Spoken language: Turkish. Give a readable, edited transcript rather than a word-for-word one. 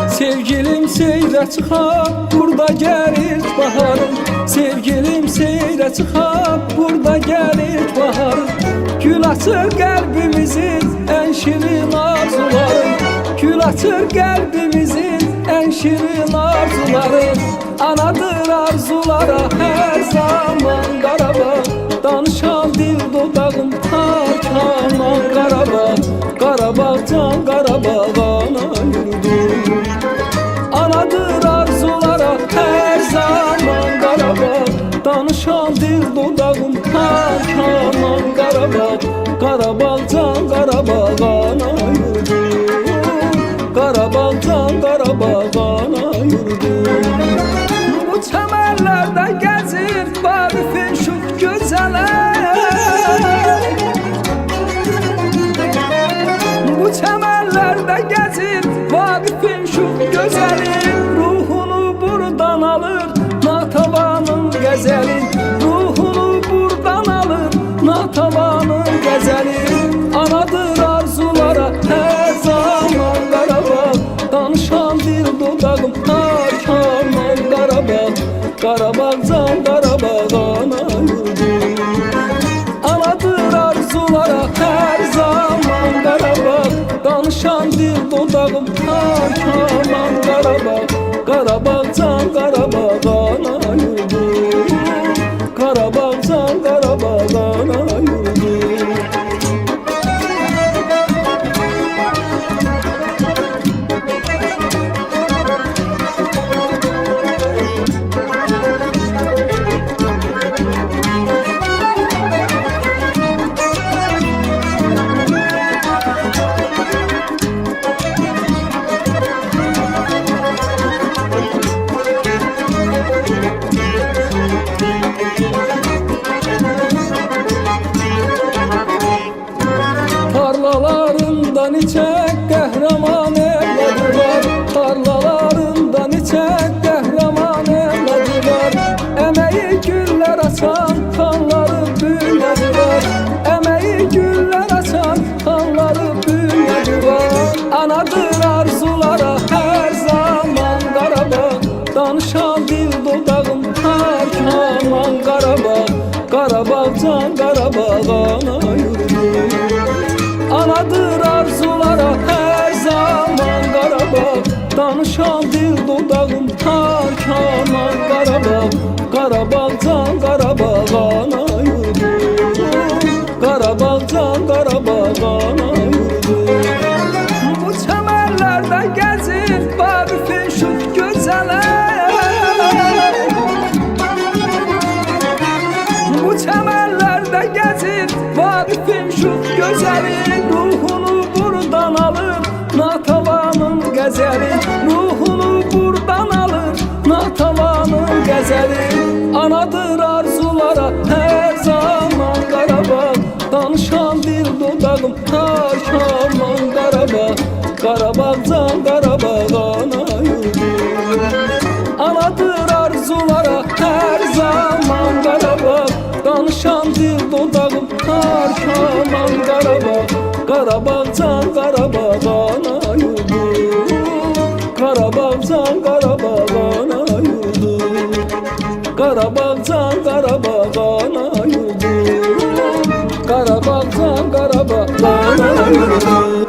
Sevgilim seyre çıxar, burada gəlir baharım. Sevgilim seyre çıxar, burada gəlir baharım. Gül açır qəlbimizin ən şirin arzuları. Gül açır qəlbimizin ən şirin arzuları. Anadır arzulara hər zaman Qarabağ. Danışan dil dodağım tak aman Qarabağ. Qarabağ can Qarabağ ana yurdum. Anadır arzulara her zaman Qarabağ. Danışan dil dodağım tak aman Qarabağ. Qarabağ can Qarabağ ana yurdum. Qarabağ can Qarabağ ana yurdum. Bu çəmənlərdə gəzir Vaqifin şux gözələr. Bu çəmənlərdə gəzir Vaqifin şux gözəlim. Ruhunu buradan alır Natavanın qəzəli. Ruhunu buradan alır Natavanın qəzəli. Anadır arzulara hər zaman Qarabağ. Danışan dil dodağım tak aman Qarabağ. Qarabağ can Qarabağ ana yurdum. Anadır arzulara hər zaman Qarabağ. Danışan dil dodağım tak aman Qarabağ. Qarabağ can Qarabağ ana yurdum. Qarabağ can Qarabağ ana yurdum. Tarlalarından içək qəhrəman evladı var. Tarlalarından içək qəhrəman evladı var. Əməyi güllər açan xanları bünyədi var. Əməyi güllər açan xanları bünyədi var. Anadır arzulara hər zaman Qarabağ. Danışan dil dodağım tak aman Qarabağ. Qarabağ can Qarabağ ana yurdum. Anadır arzulara her zaman Qarabağ. Danışan dil dodağım tak aman Qarabağ. Qarabağ can Qarabağ ana yurdum. Qarabağ can Qarabağ ana yurdum. Bu çəmənlərdə gəzir Vaqifin şux gözələr. Bu çəmənlərdə gəzir Vaqifin şux gözəli. Ruhunu buradan alır Natavanın qəzəli. Ruhunu buradan alır Natavanın qəzəli. Anadır arzulara hər zaman Qarabağ. Danışan dil dodağım tak aman Qarabağ. Qarabağ can Qarabağ ana yurdum. Anadır arzulara hər zaman Qarabağ. Danışan dil dodağım tak aman Qarabağ. Qarabağ can Qarabağ ana yurdum. Qarabağ can Qarabağ ana yurdum. Qarabağ can Qarabağ ana yurdum. Qarabağ can Qarabağ ana yurdum.